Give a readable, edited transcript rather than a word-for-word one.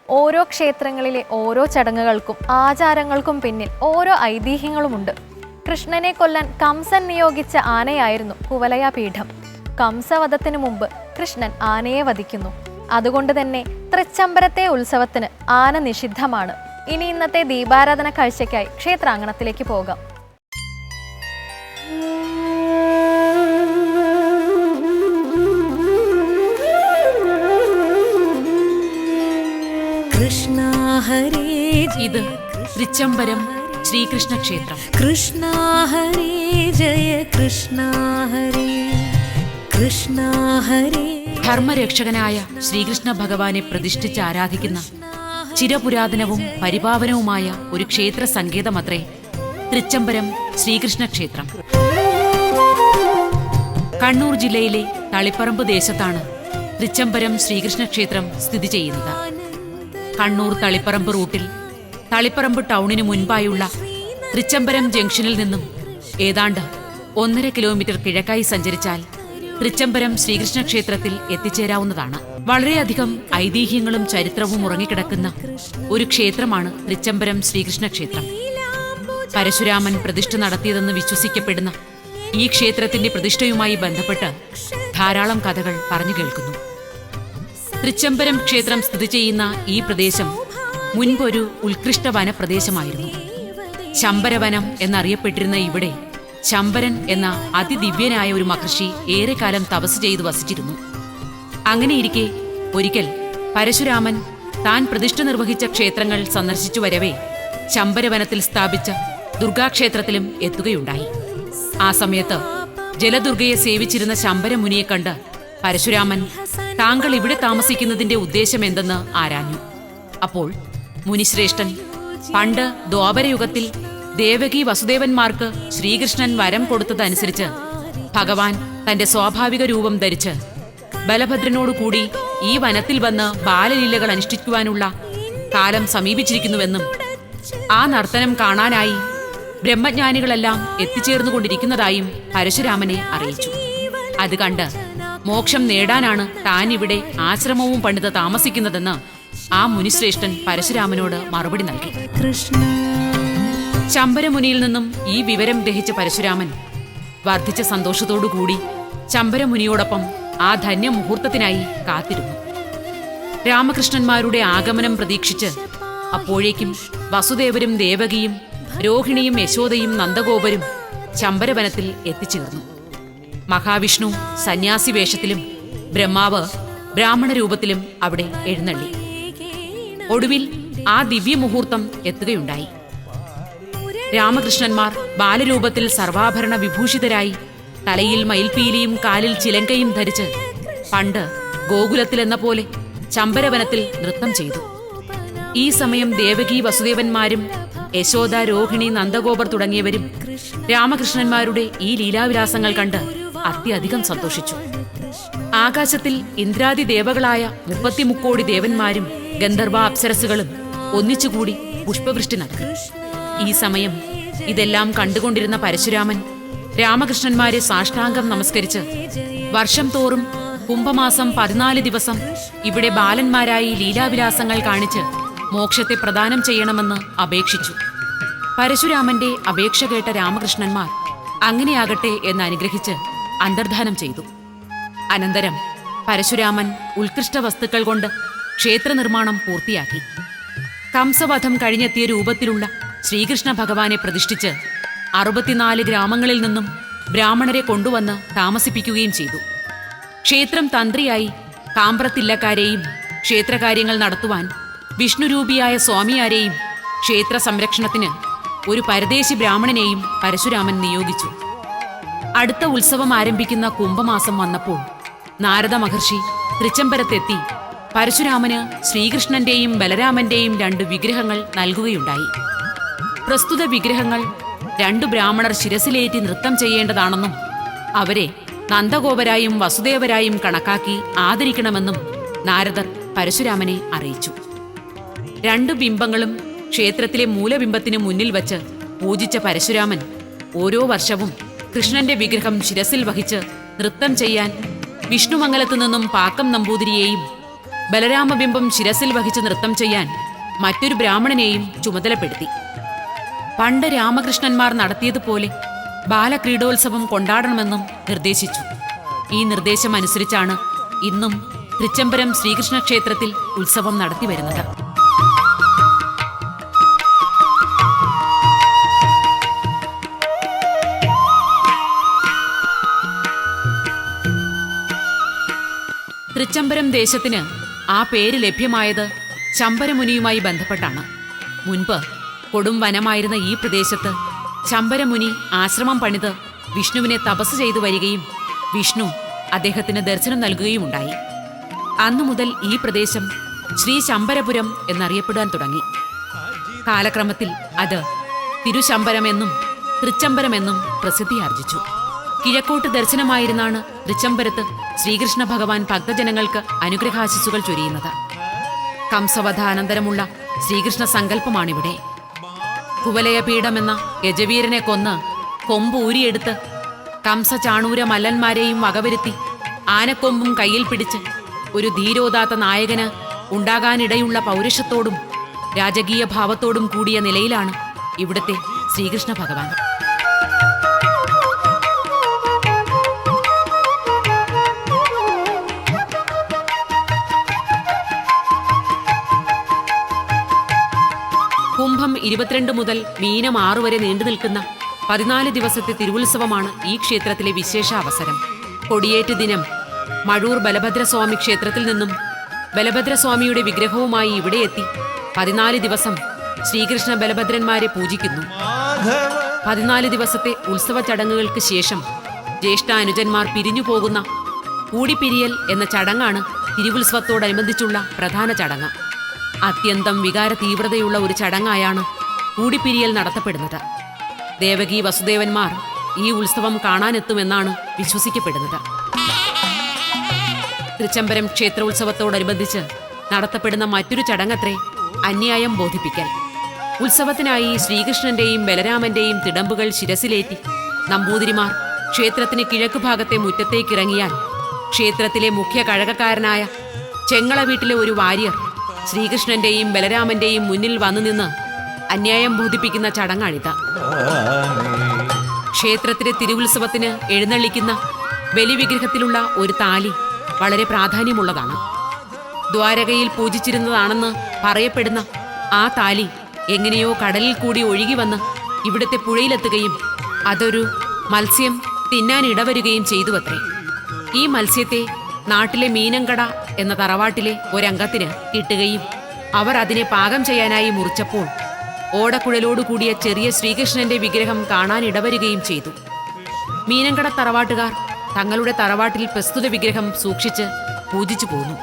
ഓരോ ക്ഷേത്രങ്ങളിലെ ഓരോ ചടങ്ങുകൾക്കും ആചാരങ്ങൾക്കും പിന്നിൽ ഓരോ ഐതിഹ്യങ്ങളുമുണ്ട്. കൃഷ്ണനെ കൊല്ലാൻ കംസൻ നിയോഗിച്ച ആനയായിരുന്നു കുവലയാപീഠം. കംസവധത്തിനു മുമ്പ് കൃഷ്ണൻ ആനയെ വധിക്കുന്നു. അതുകൊണ്ട് തന്നെ തൃച്ചംബരത്തെ ഉത്സവത്തിന് ആന നിഷിദ്ധമാണ്. ഇനി ഇന്നത്തെ ദീപാരാധന കാഴ്ചയ്ക്കായി ക്ഷേത്രാങ്കണത്തിലേക്ക് പോകാം. കൃഷ്ണ ഹരേ, ഇത് തൃച്ചംബരം ശ്രീകൃഷ്ണ ക്ഷേത്രം. കൃഷ്ണ ഹരേ ജയ കൃഷ്ണ ഹരേ, കൃഷ്ണ ഹരേ. ധർമ്മരക്ഷകനായ ശ്രീകൃഷ്ണ ഭഗവാനെ പ്രതിഷ്ഠിച്ച് ആരാധിക്കുന്ന ചിരപുരാതനവും പരിപാവനവുമായ ഒരു ക്ഷേത്ര സങ്കേതമത്രേ തൃച്ചംബരം ശ്രീകൃഷ്ണ ക്ഷേത്രം. കണ്ണൂർ ജില്ലയിലെ തളിപ്പറമ്പ് ദേശത്താണ് തൃച്ചംബരം ശ്രീകൃഷ്ണ ക്ഷേത്രം സ്ഥിതി ചെയ്യുന്നത്. കണ്ണൂർ തളിപ്പറമ്പ് റൂട്ടിൽ തളിപ്പറമ്പ് ടൗണിന് മുൻപായുള്ള തൃച്ചംബരം ജംഗ്ഷനിൽ നിന്നും ഏതാണ്ട് 1.5 കിലോമീറ്റർ കിഴക്കായി സഞ്ചരിച്ചാൽ തൃച്ചംബരം ശ്രീകൃഷ്ണ ക്ഷേത്രത്തിൽ എത്തിച്ചേരാവുന്നതാണ്. വളരെയധികം ഐതിഹ്യങ്ങളും ചരിത്രവും ഉറങ്ങിക്കിടക്കുന്ന ഒരു ക്ഷേത്രമാണ് തൃച്ചംബരം ശ്രീകൃഷ്ണ ക്ഷേത്രം. പരശുരാമൻ പ്രതിഷ്ഠ നടത്തിയതെന്ന് വിശ്വസിക്കപ്പെടുന്ന ഈ ക്ഷേത്രത്തിന്റെ പ്രതിഷ്ഠയുമായി ബന്ധപ്പെട്ട് ധാരാളം കഥകൾ പറഞ്ഞു കേൾക്കുന്നു. തൃച്ചംബരം ക്ഷേത്രം സ്ഥിതി ചെയ്യുന്ന ഈ പ്രദേശം മുൻപൊരു ഉത്കൃഷ്ട വനപ്രദേശമായിരുന്നു. ശംബരവനം എന്നറിയപ്പെട്ടിരുന്ന ഇവിടെ ശംബരൻ എന്ന അതിദിവ്യനായ ഒരു മഹർഷി ഏറെക്കാലം തപസ് ചെയ്ത് വസിച്ചിരുന്നു. അങ്ങനെയിരിക്കെ ഒരിക്കൽ പരശുരാമൻ താൻ പ്രതിഷ്ഠ നിർവഹിച്ച ക്ഷേത്രങ്ങൾ സന്ദർശിച്ചു വരവേ ശംബരവനത്തിൽ സ്ഥാപിച്ച ദുർഗാക്ഷേത്രത്തിലും എത്തുകയുണ്ടായി. ആ സമയത്ത് ജലദുർഗയെ സേവിച്ചിരുന്ന ശംബരമുനിയെ കണ്ട് പരശുരാമൻ താങ്കൾ ഇവിടെ താമസിക്കുന്നതിന്റെ ഉദ്ദേശം എന്തെന്ന് ആരാഞ്ഞു. അപ്പോൾ മുനിശ്രേഷ്ഠൻ പണ്ട് ദ്വാപരയുഗത്തിൽ ദേവകി വസുദേവന്മാർക്ക് ശ്രീകൃഷ്ണൻ വരം കൊടുത്തതനുസരിച്ച് ഭഗവാൻ തന്റെ സ്വാഭാവിക രൂപം ധരിച്ച് ബലഭദ്രനോടുകൂടി ഈ വനത്തിൽ വന്ന് ബാലലീലകൾ അനുഷ്ഠിക്കുവാനുള്ള കാലം സമീപിച്ചിരിക്കുന്നുവെന്നും ആ നർത്തനം കാണാനായി ബ്രഹ്മജ്ഞാനികളെല്ലാം എത്തിച്ചേർന്നുകൊണ്ടിരിക്കുന്നതായും പരശുരാമനെ അറിയിച്ചു. അത് കണ്ട് മോക്ഷം നേടാനാണ് താൻ ഇവിടെ ആശ്രമവും പണിത് താമസിക്കുന്നതെന്ന് ആ മുനിശ്രേഷ്ഠൻ പരശുരാമനോട് മറുപടി നൽകി. ശംബരമുനിയിൽ നിന്നും ഈ വിവരം ഗ്രഹിച്ച പരശുരാമൻ വർദ്ധിച്ച സന്തോഷത്തോടുകൂടി ശംബരമുനിയോടൊപ്പം ആ ധന്യമുഹൂർത്തത്തിനായി കാത്തിരുന്നു. രാമകൃഷ്ണന്മാരുടെ ആഗമനം പ്രതീക്ഷിച്ച് അപ്പോഴേക്കും വസുദേവരും ദേവകിയും രോഹിണിയും യശോദയും നന്ദഗോപരും ശംബരവനത്തിൽ എത്തിച്ചേർന്നു. മഹാവിഷ്ണു സന്യാസി വേഷത്തിലും ബ്രഹ്മാവ് ബ്രാഹ്മണ രൂപത്തിലും അവിടെ എഴുന്നള്ളി. ഒടുവിൽ ആ ദിവ്യമുഹൂർത്തം എത്തുകയുണ്ടായി. രാമകൃഷ്ണന്മാർ ബാലരൂപത്തിൽ സർവാഭരണ വിഭൂഷിതരായി തലയിൽ മയിൽപീലിയും കാലിൽ ചിലങ്കയും ധരിച്ച് പണ്ട് ഗോകുലത്തിലെന്ന പോലെ ശംബരവനത്തിൽ നൃത്തം ചെയ്തു. ഈ സമയം ദേവകി വസുദേവന്മാരും യശോദ രോഹിണി നന്ദഗോപർ തുടങ്ങിയവരും രാമകൃഷ്ണന്മാരുടെ ഈ ലീലാവിലാസങ്ങൾ കണ്ട് അത്യധികം സന്തോഷിച്ചു. ആകാശത്തിൽ ഇന്ദ്രാദി ദേവകളായ 33 കോടി ദേവന്മാരും ഗന്ധർവ അപ്സരസുകളും ഒന്നിച്ചുകൂടി പുഷ്പവൃഷ്ടി നടത്തി. ഈ സമയം ഇതെല്ലാം കണ്ടുകൊണ്ടിരുന്ന പരശുരാമൻ രാമകൃഷ്ണന്മാരെ സാഷ്ടാംഗം നമസ്കരിച്ച് വർഷം തോറും കുംഭമാസം 14 ദിവസം ഇവിടെ ബാലന്മാരായി ലീലാവിലാസങ്ങൾ കാണിച്ച് മോക്ഷത്തെ പ്രദാനം ചെയ്യണമെന്ന് അപേക്ഷിച്ചു. പരശുരാമന്റെ അപേക്ഷ കേട്ട രാമകൃഷ്ണന്മാർ അങ്ങനെയാകട്ടെ എന്ന് അനുഗ്രഹിച്ച് അന്തർധാനം ചെയ്തു. അനന്തരം പരശുരാമൻ ഉത്കൃഷ്ട വസ്തുക്കൾ കൊണ്ട് ക്ഷേത്ര നിർമ്മാണം പൂർത്തിയാക്കി. കംസവധം കഴിഞ്ഞെത്തിയ രൂപത്തിലുള്ള ശ്രീകൃഷ്ണ ഭഗവാനെ പ്രതിഷ്ഠിച്ച് 64 ഗ്രാമങ്ങളിൽ നിന്നും ബ്രാഹ്മണരെ കൊണ്ടുവന്ന് താമസിപ്പിക്കുകയും ചെയ്തു. ക്ഷേത്രം തന്ത്രിയായി കാമ്പ്രത്തില്ലക്കാരെയും ക്ഷേത്രകാര്യങ്ങൾ നടത്തുവാൻ വിഷ്ണുരൂപിയായ സ്വാമിയാരെയും ക്ഷേത്ര സംരക്ഷണത്തിന് ഒരു പരദേശി ബ്രാഹ്മണനെയും പരശുരാമൻ നിയോഗിച്ചു. അടുത്ത ഉത്സവം ആരംഭിക്കുന്ന കുംഭമാസം വന്നപ്പോൾ നാരദ മഹർഷി തൃച്ചംബരത്തെത്തി പരശുരാമന് ശ്രീകൃഷ്ണന്റെയും ബലരാമന്റെയും 2 വിഗ്രഹങ്ങൾ നൽകുകയുണ്ടായി. പ്രസ്തുത വിഗ്രഹങ്ങൾ 2 ബ്രാഹ്മണർ ശിരസിലേറ്റി നൃത്തം ചെയ്യേണ്ടതാണെന്നും അവരെ നന്ദഗോപരായും വസുദേവരായും കണക്കാക്കി ആദരിക്കണമെന്നും നാരദർ പരശുരാമനെ അറിയിച്ചു. 2 ബിംബങ്ങളും ക്ഷേത്രത്തിലെ മൂലബിംബത്തിനു മുന്നിൽ വച്ച് പൂജിച്ച പരശുരാമൻ ഓരോ വർഷവും കൃഷ്ണന്റെ വിഗ്രഹം ശിരസിൽ വഹിച്ച് നൃത്തം ചെയ്യാൻ വിഷ്ണുമംഗലത്തു നിന്നും പാക്കം നമ്പൂതിരിയെയും ബലരാമബിംബം ശിരസിൽ വഹിച്ച് നൃത്തം ചെയ്യാൻ മറ്റൊരു ബ്രാഹ്മണനെയും ചുമതലപ്പെടുത്തി. പണ്ട് രാമകൃഷ്ണന്മാർ നടത്തിയതുപോലെ ബാലക്രീഡോത്സവം കൊണ്ടാടണമെന്നും നിർദ്ദേശിച്ചു. ഈ നിർദ്ദേശം അനുസരിച്ചാണ് ഇന്നും തൃച്ചംബരം ശ്രീകൃഷ്ണ ക്ഷേത്രത്തിൽ ഉത്സവം നടത്തിവരുന്നത്. തൃച്ചംബരം ദേശത്തിന് ആ പേര് ലഭ്യമായത് ശമ്പരമുനിയുമായി ബന്ധപ്പെട്ടാണ്. മുൻപ് കൊടും വനമായിരുന്ന ഈ പ്രദേശത്ത് ശമ്പരമുനി ആശ്രമം പണിത് വിഷ്ണുവിനെ തപസ് ചെയ്തു വരികയും വിഷ്ണു അദ്ദേഹത്തിന് ദർശനം നൽകുകയുമുണ്ടായി. അന്നു മുതൽ ഈ പ്രദേശം ശ്രീ ശമ്പരപുരം എന്നറിയപ്പെടാൻ തുടങ്ങി. കാലക്രമത്തിൽ അത് തിരുശമ്പരമെന്നും തൃച്ചംബരമെന്നും പ്രസിദ്ധിയാർജിച്ചു. കിഴക്കോട്ട് ദർശനമായിരുന്നാണ് തൃച്ചംബരത്ത് ശ്രീകൃഷ്ണ ഭഗവാൻ ഭക്തജനങ്ങൾക്ക് അനുഗ്രഹാശിസുകൾ ചൊരിയുന്നത്. കംസവധാനന്തരമുള്ള ശ്രീകൃഷ്ണ സങ്കല്പമാണിവിടെ. കുവലയപീഠമെന്ന യജവീരനെ കൊന്ന് കൊമ്പ് ഊരിയെടുത്ത് കംസ ചാണൂര മല്ലന്മാരെയും വകവരുത്തി ആനക്കൊമ്പും കയ്യിൽ പിടിച്ച് ഒരു ധീരോദാത്ത നായകന് ഉണ്ടാകാനിടയുള്ള പൗരുഷത്തോടും രാജകീയ ഭാവത്തോടും കൂടിയ നിലയിലാണ് ഇവിടുത്തെ ശ്രീകൃഷ്ണ ഭഗവാൻ. കുംഭം 22 മുതൽ മീനം 6 വരെ നീണ്ടു നിൽക്കുന്ന 14 ദിവസത്തെ തിരുവുത്സവമാണ് ഈ ക്ഷേത്രത്തിലെ വിശേഷ അവസരം. കൊടിയേറ്റ് ദിനം മഴൂർ ബലഭദ്രസ്വാമി ക്ഷേത്രത്തിൽ നിന്നും ബലഭദ്രസ്വാമിയുടെ വിഗ്രഹവുമായി ഇവിടെ എത്തി 14 ദിവസം ശ്രീകൃഷ്ണ ബലഭദ്രന്മാരെ പൂജിക്കുന്നു. 14 ദിവസത്തെ ഉത്സവ ചടങ്ങുകൾക്ക് ശേഷം ജ്യേഷ്ഠാനുജന്മാർ പിരിഞ്ഞു പോകുന്ന കൂടിപ്പിരിയൽ എന്ന ചടങ്ങാണ് തിരുവുത്സവത്തോടനുബന്ധിച്ചുള്ള പ്രധാന ചടങ്ങ്. അത്യന്തം വികാര തീവ്രതയുള്ള ഒരു ചടങ്ങായാണ് കൂടിപ്പിരിയൽ നടത്തപ്പെടുന്നത്. ദേവകി വസുദേവന്മാർ ഈ ഉത്സവം കാണാനെത്തുമെന്നാണ് വിശ്വസിക്കപ്പെടുന്നത്. തൃച്ചംബരം ക്ഷേത്രോത്സവത്തോടനുബന്ധിച്ച് നടത്തപ്പെടുന്ന മറ്റൊരു ചടങ്ങത്രേ അന്യായം ബോധിപ്പിക്കൽ. ഉത്സവത്തിനായി ശ്രീകൃഷ്ണന്റെയും ബലരാമന്റെയും തിടമ്പുകൾ ശിരസിലേറ്റി നമ്പൂതിരിമാർ ക്ഷേത്രത്തിന് കിഴക്കുഭാഗത്തെ മുറ്റത്തേക്കിറങ്ങിയാൽ ക്ഷേത്രത്തിലെ മുഖ്യ കഴകക്കാരനായ ചെങ്ങള വീട്ടിലെ ഒരു വാര്യർ ശ്രീകൃഷ്ണന്റെയും ബലരാമന്റെയും മുന്നിൽ വന്നു നിന്ന് അന്യായം ബോധിപ്പിക്കുന്ന ചടങ്ങാണിത്. ക്ഷേത്രത്തിലെ തിരുവുത്സവത്തിന് എഴുന്നള്ളിക്കുന്ന ബലിവിഗ്രഹത്തിലുള്ള ഒരു താലി വളരെ പ്രാധാന്യമുള്ളതാണ്. ദ്വാരകയിൽ പൂജിച്ചിരുന്നതാണെന്ന് പറയപ്പെടുന്ന ആ താലി എങ്ങനെയോ കടലിൽ കൂടി ഒഴുകി വന്ന് ഇവിടുത്തെ പുഴയിലെത്തുകയും അതൊരു മത്സ്യം തിന്നാൻ ഇടവരുകയും ചെയ്തുവത്രേ. ഈ മത്സ്യത്തെ നാട്ടിലെ മീനങ്കട എന്ന തറവാട്ടിലെ ഒരംഗത്തിന് കിട്ടുകയും അവർ അതിനെ പാകം ചെയ്യാനായി മുറിച്ചപ്പോൾ ഓടക്കുഴലോടുകൂടിയ ചെറിയ ശ്രീകൃഷ്ണന്റെ വിഗ്രഹം കാണാൻ ഇടവരുകയും ചെയ്തു. മീനങ്കട തറവാട്ടുകാർ തങ്ങളുടെ തറവാട്ടിൽ പ്രസ്തുത വിഗ്രഹം സൂക്ഷിച്ച് പൂജിച്ചു പോന്നു.